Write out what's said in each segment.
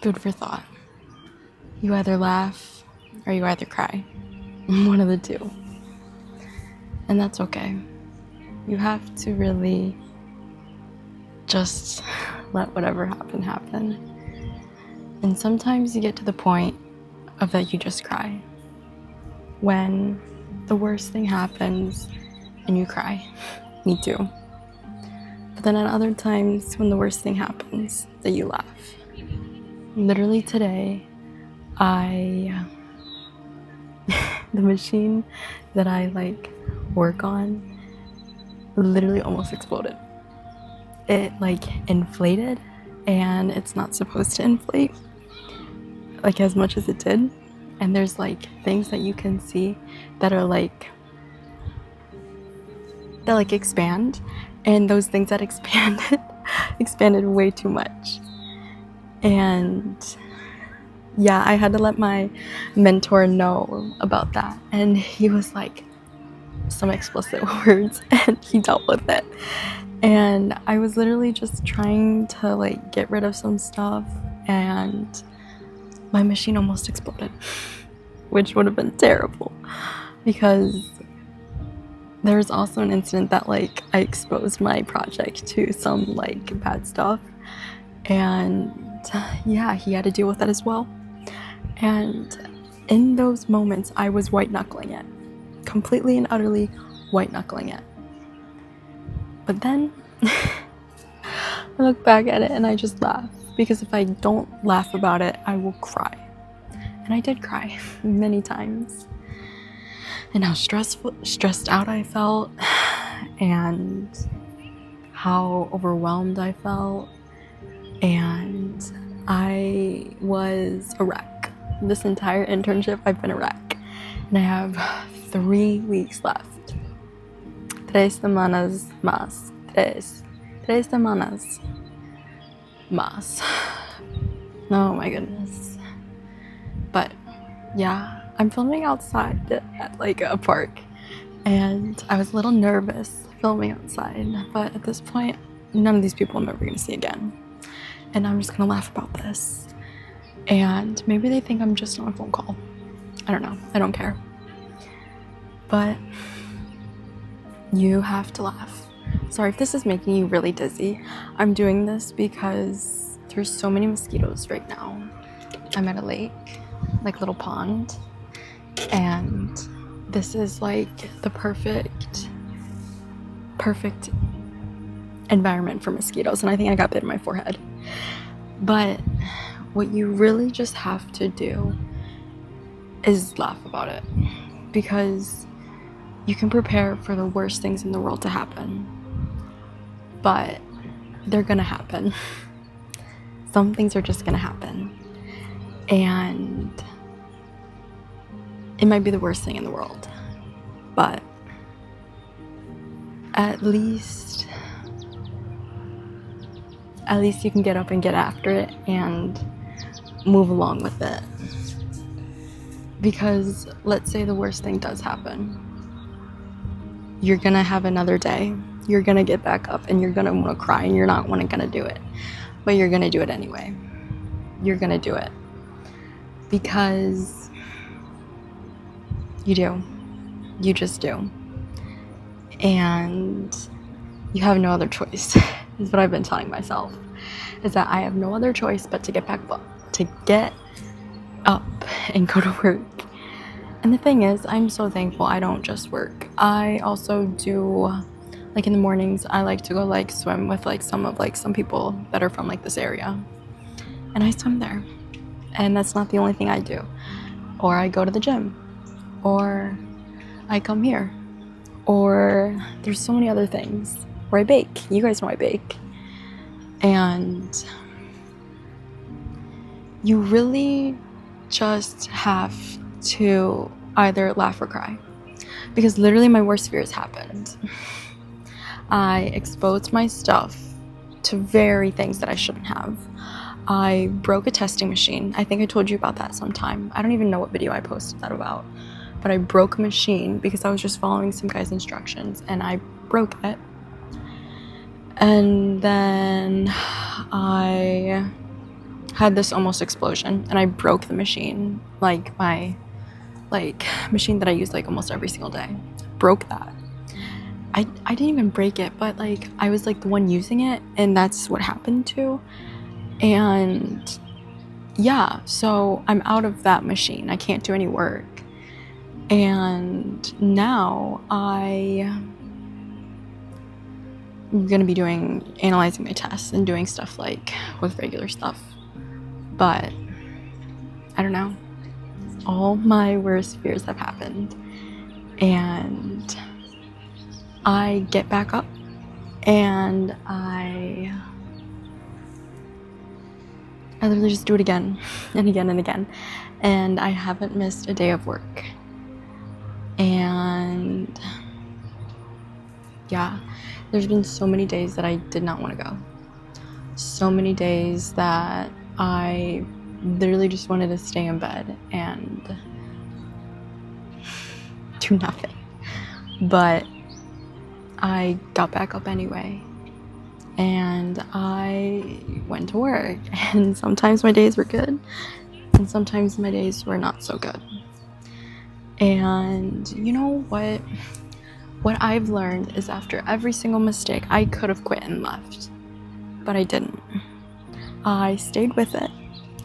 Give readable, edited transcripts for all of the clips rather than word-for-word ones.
Food for thought. You either laugh or you either cry. One of the two. And that's okay. You have to really just let whatever happen. And sometimes you get to the point of that you just cry. When the worst thing happens and you cry. Me too. But then at other times when the worst thing happens, that you laugh. Literally today, the machine that I work on literally almost exploded. It inflated, and it's not supposed to inflate as much as it did. And there's things that you can see that are that expand, and those things that expanded way too much. And yeah, I had to let my mentor know about that, and he was some explicit words, and he dealt with it. And I was literally just trying to get rid of some stuff, and my machine almost exploded, which would have been terrible, because there was also an incident that I exposed my project to some bad stuff, and yeah, he had to deal with that as well. And in those moments, I was white knuckling it, completely and utterly white knuckling it. But then I look back at it and I just laugh, because if I don't laugh about it, I will cry. And I did cry many times. And how stressed out I felt, and how overwhelmed I felt, and I was a wreck. This entire internship, I've been a wreck, and I have 3 weeks left. 3 semanas más. Tres semanas más. Oh my goodness. But yeah, I'm filming outside at a park, and I was a little nervous filming outside, but at this point, none of these people I'm ever gonna see again, and I'm just gonna laugh about this. And maybe they think I'm just on a phone call. I don't know. I don't care. But you have to laugh. Sorry if this is making you really dizzy. I'm doing this because there's so many mosquitoes right now. I'm at a lake, little pond, and this is the perfect environment for mosquitoes, and I think I got bit in my forehead. But what you really just have to do is laugh about it, because you can prepare for the worst things in the world to happen, but they're gonna happen. Some things are just gonna happen, and it might be the worst thing in the world, but at least you can get up and get after it and move along with it. Because let's say the worst thing does happen. You're gonna have another day. You're gonna get back up and you're gonna wanna cry, and you're not gonna do it. But you're gonna do it anyway. You're gonna do it. Because you do. You just do. And you have no other choice, is what I've been telling myself. Is that I have no other choice but to get up and go to work. And the thing is, I'm so thankful I don't just work. I also do, in the mornings, I like to go swim with some people that are from this area. And I swim there. And that's not the only thing I do. Or I go to the gym. Or I come here. Or there's so many other things. Or I bake. You guys know I bake. And you really just have to either laugh or cry. Because literally my worst fears happened. I exposed my stuff to very things that I shouldn't have. I broke a testing machine. I think I told you about that sometime. I don't even know what video I posted that about. But I broke a machine because I was just following some guy's instructions, and I broke it. And then I had this almost explosion, and I broke the machine, like my machine that I use like almost every single day. Broke that. I didn't even break it, but like I was like the one using it, and that's what happened to. And yeah, so I'm out of that machine. I can't do any work. And now I'm gonna be analyzing my tests and doing stuff like with regular stuff. But I don't know. All my worst fears have happened. And I get back up and I literally just do it again and again and again. And I haven't missed a day of work. And yeah, there's been so many days that I did not want to go. So many days that I literally just wanted to stay in bed and do nothing. But I got back up anyway, and I went to work, and sometimes my days were good, and sometimes my days were not so good. And you know what? What I've learned is after every single mistake, I could have quit and left, but I didn't. I stayed with it,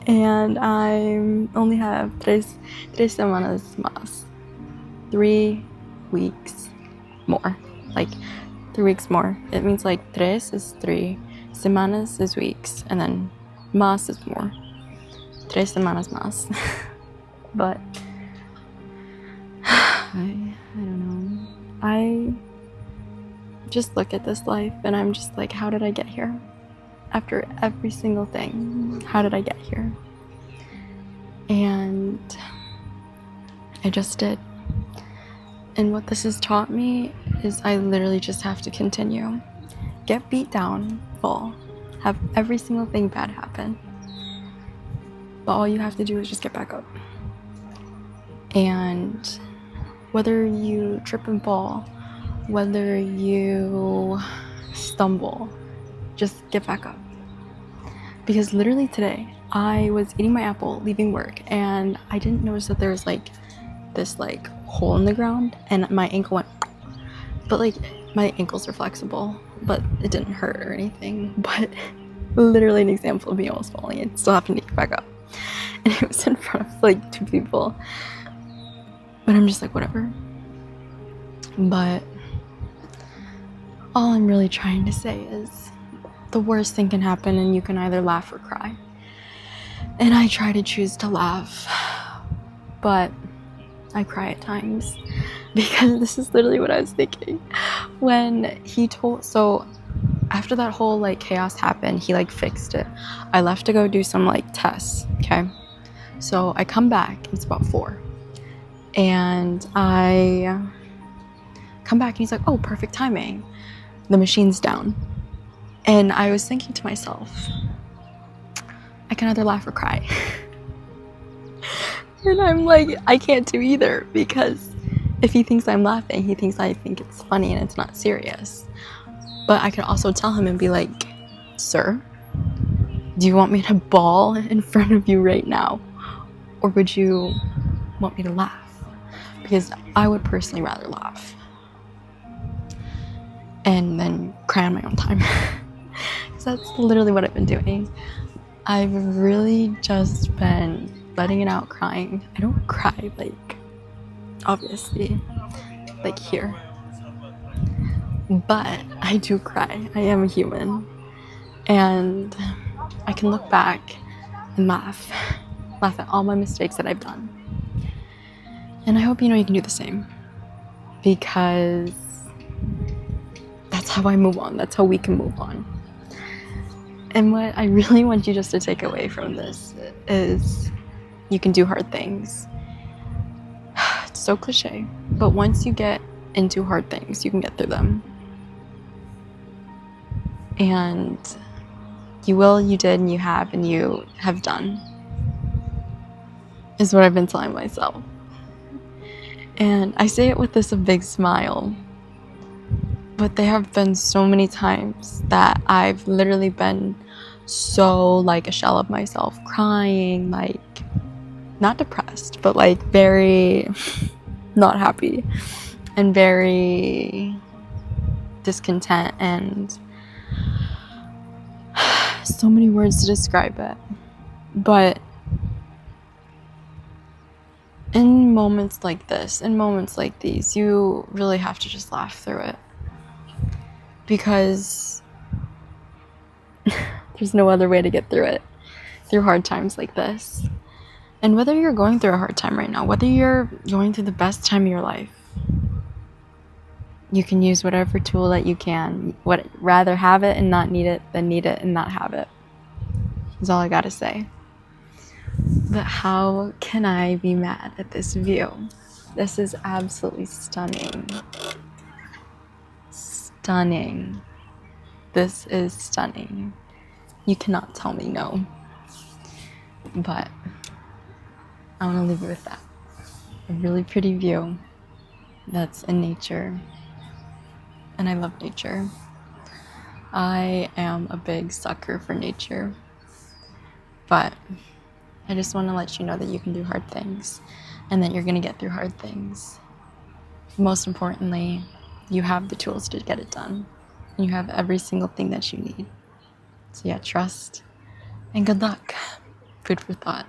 and I only have tres semanas más. 3 weeks more. Like 3 weeks more. It means like tres is 3, semanas is weeks, and then más is more. 3 semanas más. But I don't know. I just look at this life and I'm just like, how did I get here? After every single thing, how did I get here? And I just did. And what this has taught me is I literally just have to continue. Get beat down, fall, have every single thing bad happen. But all you have to do is just get back up. And whether you trip and fall, whether you stumble, just get back up. Because literally today, I was eating my apple, leaving work, and I didn't notice that there was like this like hole in the ground, and my ankle went, but like my ankles are flexible, but it didn't hurt or anything. But literally an example of me almost falling and still having to get back up, and it was in front of like 2 people. But I'm just like, whatever. But all I'm really trying to say is the worst thing can happen, and you can either laugh or cry. And I try to choose to laugh, but I cry at times, because this is literally what I was thinking when he told. So after that whole like chaos happened, he like fixed it. I left to go do some like tests. Okay, so I come back, it's about 4, and I come back and he's like, oh, perfect timing, the machine's down. And I was thinking to myself, I can either laugh or cry. And I'm like, I can't do either, because if he thinks I'm laughing, he thinks I think it's funny and it's not serious. But I could also tell him and be like, sir, do you want me to bawl in front of you right now? Or would you want me to laugh? Because I would personally rather laugh. And then cry on my own time. Because that's literally what I've been doing. I've really just been letting it out, crying. I don't cry like, obviously, like here. But I do cry. I am a human. And I can look back and laugh at all my mistakes that I've done. And I hope you know you can do the same. Because that's how I move on. That's how we can move on. And what I really want you just to take away from this is you can do hard things. It's so cliche, but once you get into hard things, you can get through them. And you will, you did, and you have done, is what I've been telling myself. And I say it with this a big smile, but there have been so many times that I've literally been so like a shell of myself, crying, like not depressed, but like very not happy and very discontent, and so many words to describe it. But in moments like this, in moments like these, you really have to just laugh through it, because there's no other way to get through it, through hard times like this. And whether you're going through a hard time right now, whether you're going through the best time of your life, you can use whatever tool that you can. Rather have it and not need it than need it and not have it, is all I gotta say. But how can I be mad at this view? This is absolutely stunning. Stunning. This is stunning. You cannot tell me no. But I want to leave you with that. A really pretty view that's in nature. And I love nature. I am a big sucker for nature. But I just want to let you know that you can do hard things and that you're going to get through hard things. Most importantly, you have the tools to get it done. You have every single thing that you need. So yeah, trust and good luck. Food for thought.